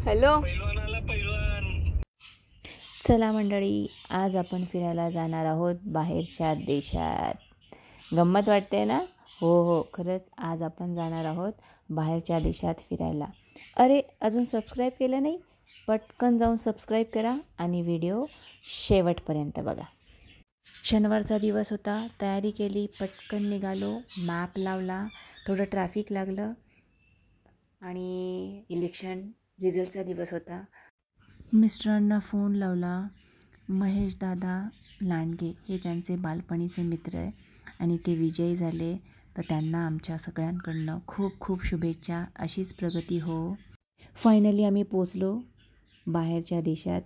Hello. चला मंडळी, आज आपण फिरायला जाणार आहोत बाहेरच्या देशात. गंमत वाटते ना? हो, खरंच आज आपण जाणार आहोत बाहेरच्या देशात फिरायला. अरे, अजून सबस्क्राईब केलं नाही? पटकन जाऊन सबस्क्राईब करा आणि व्हिडिओ शेवटपर्यंत बघा. शनिवारचा दिवस होता, तयारी केली, पटकन निघालो, मॅप लावला, थोडं ट्रॅफिक लागलं आणि इलेक्शन रिझल्टचा दिवस होता. मिस्टरांना फोन लावला. महेश दादा लांडगे हे त्यांचे बालपणीचे मित्र आहे आणि ते विजयी झाले, तर त्यांना आमच्या सगळ्यांकडनं खूप खूप शुभेच्छा. अशीच प्रगती हो. फायनली आम्ही पोचलो बाहेरच्या देशात.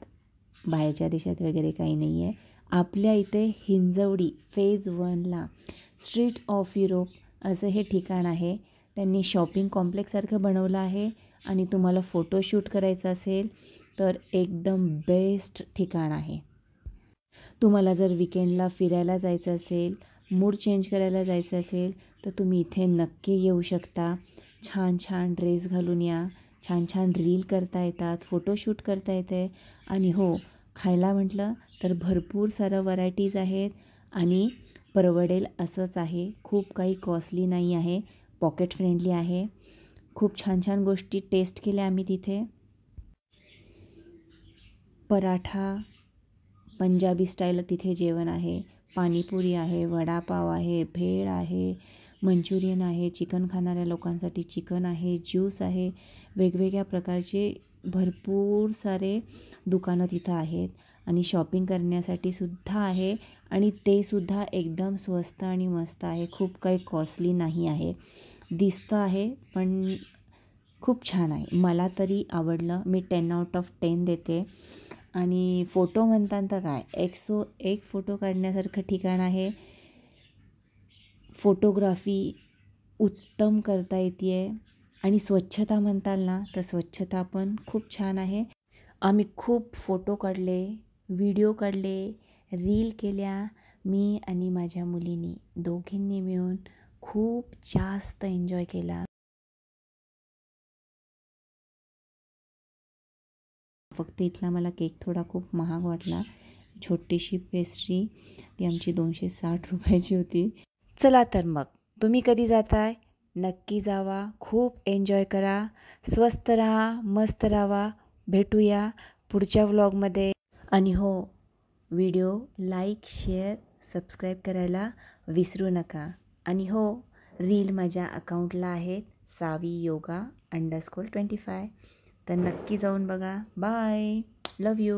बाहेरच्या देशात वगैरे काही नाही आहे. आपल्या इथे हिंजवडी फेज 1ला स्ट्रीट ऑफ युरोप असं हे ठिकाण आहे. त्यांनी शॉपिंग कॉम्प्लेक्ससारखं बनवलं आहे आणि तुम्हाला फोटोशूट करायचं असेल तर एकदम बेस्ट ठिकाण आहे. तुम्हाला जर विकेंडला फिरायला जायचं असेल, मूड चेंज करायला जायचं असेल तर तुम्ही इथे नक्की येऊ शकता. छान छान ड्रेस घालून या, छान छान रील करता येतात, फोटोशूट करता येते. आणि हो, खायला म्हटलं तर भरपूर सारं व्हरायटीज आहेत आणि परवडेल असंच आहे. खूप काही कॉस्टली नाही आहे, पॉकेट फ्रेंडली आहे. खूप छान छान गोष्टी टेस्ट केल्या आम्ही तिथे. पराठा पंजाबी स्टाईल तिथे जेवण आहे, पाणीपुरी आहे, वडापाव आहे, भेळ आहे, मंचुरियन आहे, चिकन खाणाऱ्या लोकांसाठी चिकन आहे, ज्यूस आहे. वेगवेगळ्या प्रकारचे भरपूर सारे दुकानं तिथं आहेत आणि शॉपिंग करण्यासाठी सुद्धा आहे आणि ते सुद्धा एकदम स्वस्त आणि मस्त आहे. खूप काही कॉस्टली नाही आहे. दिसतं आहे पण खूप छान आहे. मला तरी आवडलं. मी 10/10 देते. आणि फोटो म्हणतात तर काय, 101 फोटो काढण्यासारखं ठिकाण आहे. फोटोग्राफी उत्तम करता येते आहे आणि स्वच्छता म्हणताल ना तर स्वच्छता पण खूप छान आहे. आम्ही खूप फोटो काढले, व्हिडिओ काढले, रील केल्या. मी आणि माझ्या मुलीनी दोघींनी मिळून खूप जास्त एन्जॉय केला. फक्त इथला मला केक थोडा खूप महाग वाटला. छोटीशी पेस्ट्री ती आमची 260 रुपयाची होती. चला तर मग तुम्ही कधी जाताय? नक्की जावा, खूप एन्जॉय करा, स्वस्त राहा, मस्त राहा. भेटूया पुढच्या व्लॉगमध्ये. आणि हो, व्हिडिओ लाईक, शेअर, सबस्क्राईब करायला विसरू नका. आणि हो, रील माझ्या अकाउंटला आहेत, saviyoga_25. तर नक्की जाऊन बघा. Bye, love you.